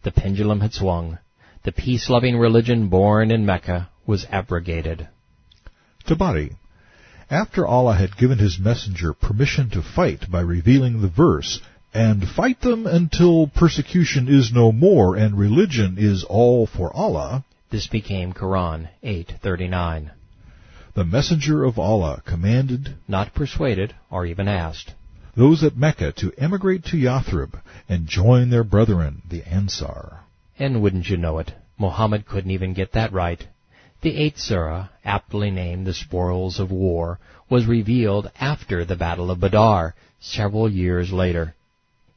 The pendulum had swung. The peace-loving religion born in Mecca was abrogated. Tabari. After Allah had given his messenger permission to fight by revealing the verse, "And fight them until persecution is no more and religion is all for Allah," this became Quran 8:39. The messenger of Allah commanded, not persuaded or even asked, those at Mecca to emigrate to Yathrib and join their brethren, the Ansar. And wouldn't you know it, Mohammad couldn't even get that right. The 8th surah, aptly named The Spoils of War, was revealed after the Battle of Badr, several years later.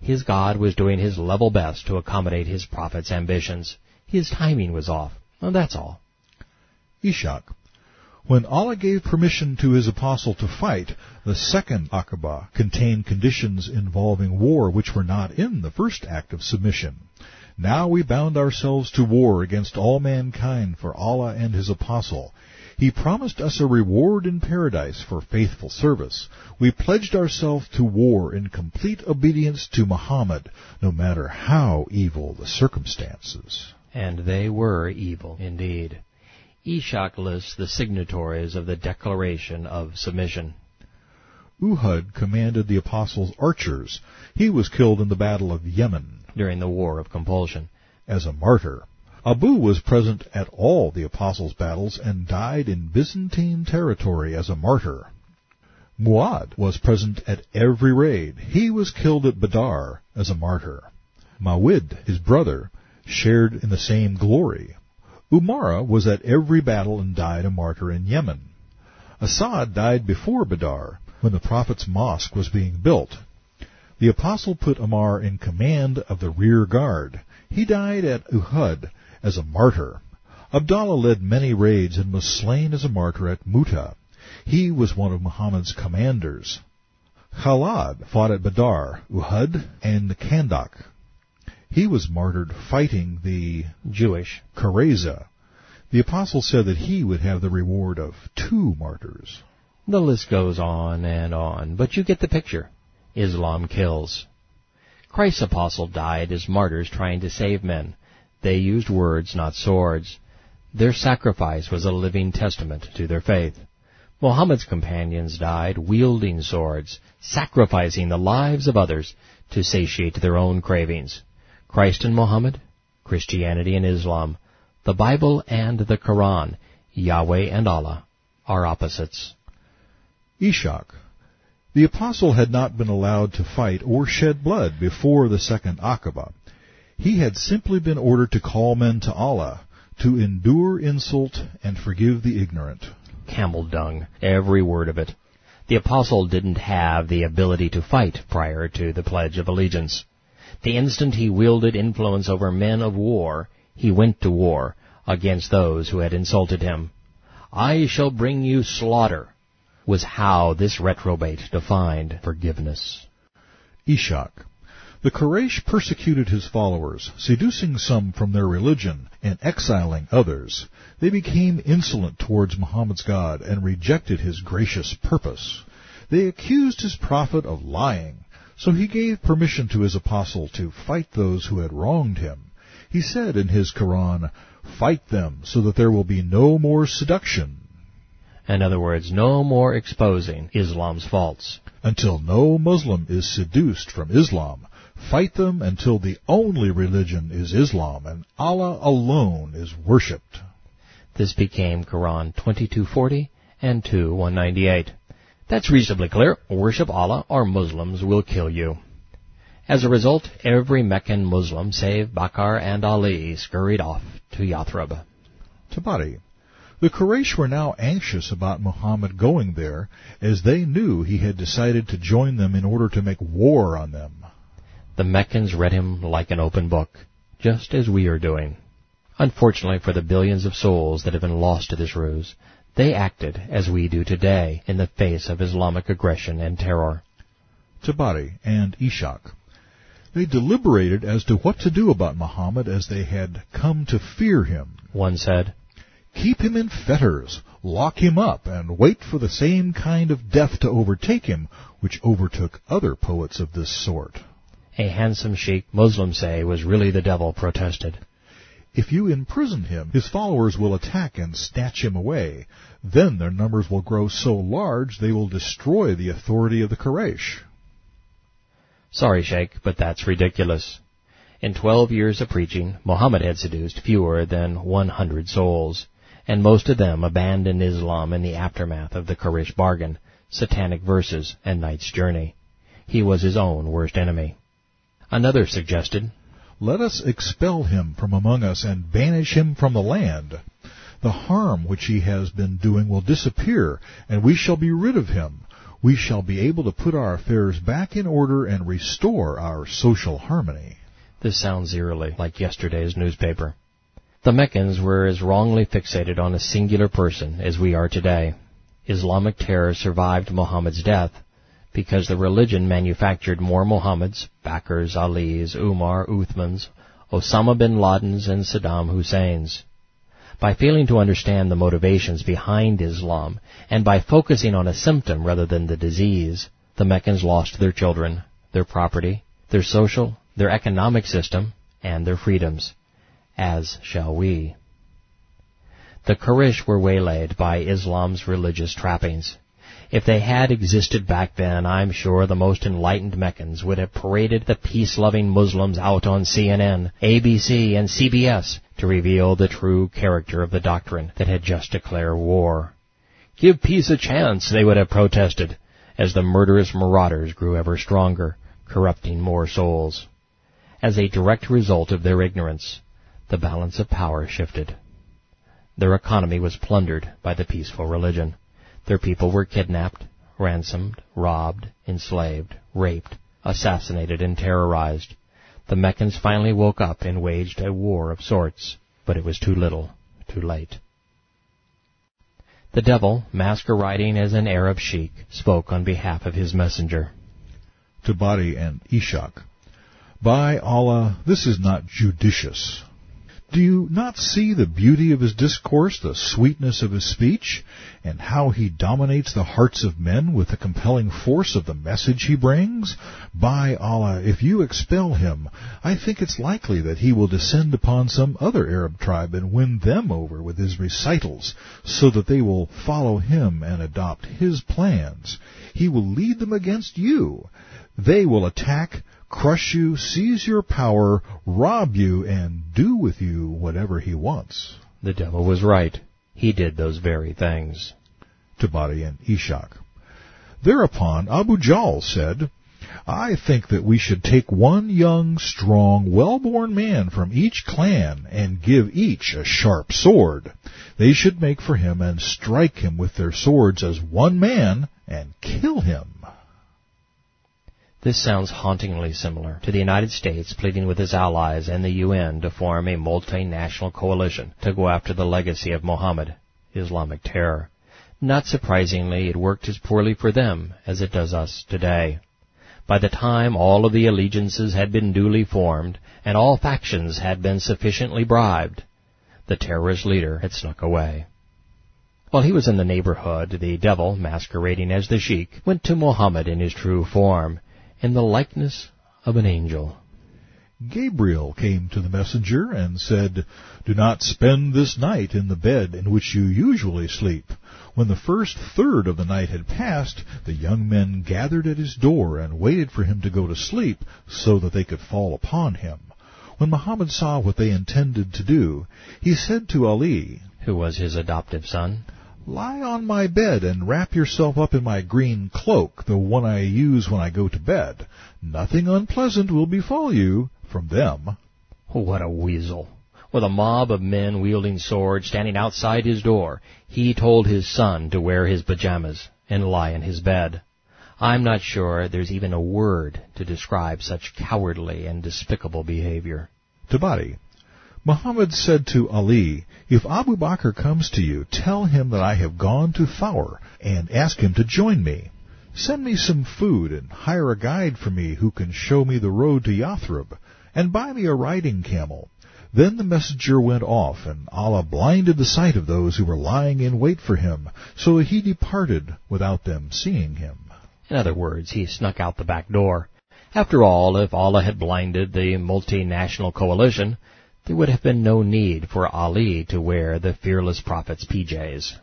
His God was doing his level best to accommodate his prophet's ambitions. His timing was off, and that's all. Ishaq. When Allah gave permission to his apostle to fight, the second Aqabah contained conditions involving war which were not in the first act of submission. Now we bound ourselves to war against all mankind for Allah and his apostle. He promised us a reward in paradise for faithful service. We pledged ourselves to war in complete obedience to Muhammad, no matter how evil the circumstances. And they were evil indeed. Ishaq lists the signatories of the Declaration of Submission. Uhud commanded the apostles' archers. He was killed in the Battle of Yemen during the War of Compulsion as a martyr. Abu was present at all the apostles' battles and died in Byzantine territory as a martyr. Muad was present at every raid. He was killed at Badr as a martyr. Mawid, his brother, shared in the same glory. Umara was at every battle and died a martyr in Yemen. Asad died before Badr, when the Prophet's mosque was being built. The apostle put Ammar in command of the rear guard. He died at Uhud as a martyr. Abdallah led many raids and was slain as a martyr at Mu'tah. He was one of Muhammad's commanders. Khalad fought at Badr, Uhud, and Khandak. He was martyred fighting the Jewish Quraysh. The apostle said that he would have the reward of 2 martyrs. The list goes on, but you get the picture. Islam kills. Christ's apostle died as martyrs trying to save men. They used words, not swords. Their sacrifice was a living testament to their faith. Muhammad's companions died wielding swords, sacrificing the lives of others to satiate their own cravings. Christ and Muhammad, Christianity and Islam, the Bible and the Quran, Yahweh and Allah, are opposites. Ishaq. The apostle had not been allowed to fight or shed blood before the second Aqabah. He had simply been ordered to call men to Allah, to endure insult and forgive the ignorant. Camel dung, every word of it. The apostle didn't have the ability to fight prior to the Pledge of Allegiance. The instant he wielded influence over men of war, he went to war against those who had insulted him. "I shall bring you slaughter," was how this reprobate defined forgiveness. Ishaq. The Quraysh persecuted his followers, seducing some from their religion and exiling others. They became insolent towards Muhammad's God and rejected his gracious purpose. They accused his prophet of lying, so he gave permission to his apostle to fight those who had wronged him. He said in his Quran, "Fight them so that there will be no more seduction." In other words, no more exposing Islam's faults. Until no Muslim is seduced from Islam, fight them until the only religion is Islam and Allah alone is worshipped. This became Quran 22:40 and 2:198. That's reasonably clear. Worship Allah or Muslims will kill you. As a result, every Meccan Muslim, save Bakr and Ali, scurried off to Yathrib. Tabari. The Quraysh were now anxious about Muhammad going there, as they knew he had decided to join them in order to make war on them. The Meccans read him like an open book, just as we are doing. Unfortunately for the billions of souls that have been lost to this ruse, they acted as we do today in the face of Islamic aggression and terror. Tabari and Ishaq. They deliberated as to what to do about Muhammad, as they had come to fear him. One said, "Keep him in fetters, lock him up, and wait for the same kind of death to overtake him, which overtook other poets of this sort." A handsome sheikh, Muslims say, was really the devil, protested. "If you imprison him, his followers will attack and snatch him away. Then their numbers will grow so large they will destroy the authority of the Quraysh." Sorry, Sheikh, but that's ridiculous. In 12 years of preaching, Mohammed had seduced fewer than 100 souls, and most of them abandoned Islam in the aftermath of the Quraysh bargain, satanic verses, and night's journey. He was his own worst enemy. Another suggested, "Let us expel him from among us and banish him from the land. The harm which he has been doing will disappear, and we shall be rid of him. We shall be able to put our affairs back in order and restore our social harmony." This sounds eerily like yesterday's newspaper. The Meccans were as wrongly fixated on a singular person as we are today. Islamic terror survived Muhammad's death because the religion manufactured more Muhammads, Bakrs, Alis, Umar, Uthmans, Osama bin Ladens, and Saddam Husseins. By failing to understand the motivations behind Islam, and by focusing on a symptom rather than the disease, the Meccans lost their children, their property, their social, their economic system, and their freedoms, as shall we. The Quraysh were waylaid by Islam's religious trappings. If they had existed back then, I'm sure the most enlightened Meccans would have paraded the peace-loving Muslims out on CNN, ABC, and CBS to reveal the true character of the doctrine that had just declared war. "Give peace a chance," they would have protested, as the murderous marauders grew ever stronger, corrupting more souls. As a direct result of their ignorance, the balance of power shifted. Their economy was plundered by the peaceful religion. Their people were kidnapped, ransomed, robbed, enslaved, raped, assassinated, and terrorized. The Meccans finally woke up and waged a war of sorts, but it was too little, too late. The devil, masquerading as an Arab sheikh, spoke on behalf of his messenger. Tabari and Ishaq. "By Allah, this is not judicious. Do you not see the beauty of his discourse, the sweetness of his speech, and how he dominates the hearts of men with the compelling force of the message he brings? By Allah, if you expel him, I think it's likely that he will descend upon some other Arab tribe and win them over with his recitals, so that they will follow him and adopt his plans. He will lead them against you. They will attack, crush you, seize your power, rob you, and do with you whatever he wants." The devil was right. He did those very things. Tabari and Ishaq. Thereupon Abu Jahl said, "I think that we should take one young, strong, well-born man from each clan and give each a sharp sword. They should make for him and strike him with their swords as one man and kill him." This sounds hauntingly similar to the United States pleading with its allies and the UN to form a multinational coalition to go after the legacy of Mohammed, Islamic terror. Not surprisingly, it worked as poorly for them as it does us today. By the time all of the allegiances had been duly formed and all factions had been sufficiently bribed, the terrorist leader had snuck away. While he was in the neighborhood, the devil, masquerading as the sheikh, went to Mohammed in his true form, in the likeness of an angel. Gabriel came to the messenger and said, "Do not spend this night in the bed in which you usually sleep." When the first third of the night had passed, the young men gathered at his door and waited for him to go to sleep so that they could fall upon him. When Muhammad saw what they intended to do, he said to Ali, who was his adoptive son, "Lie on my bed and wrap yourself up in my green cloak, the one I use when I go to bed. Nothing unpleasant will befall you from them." What a weasel. With a mob of men wielding swords standing outside his door, he told his son to wear his pajamas and lie in his bed. I'm not sure there's even a word to describe such cowardly and despicable behavior. Tabari. Muhammad said to Ali, "If Abu Bakr comes to you, tell him that I have gone to Thawr, and ask him to join me." Send me some food and hire a guide for me who can show me the road to Yathrib, and buy me a riding camel." Then the messenger went off, and Allah blinded the sight of those who were lying in wait for him, so he departed without them seeing him. In other words, he snuck out the back door. After all, if Allah had blinded the multinational coalition, there would have been no need for Ali to wear the fearless prophet's PJs.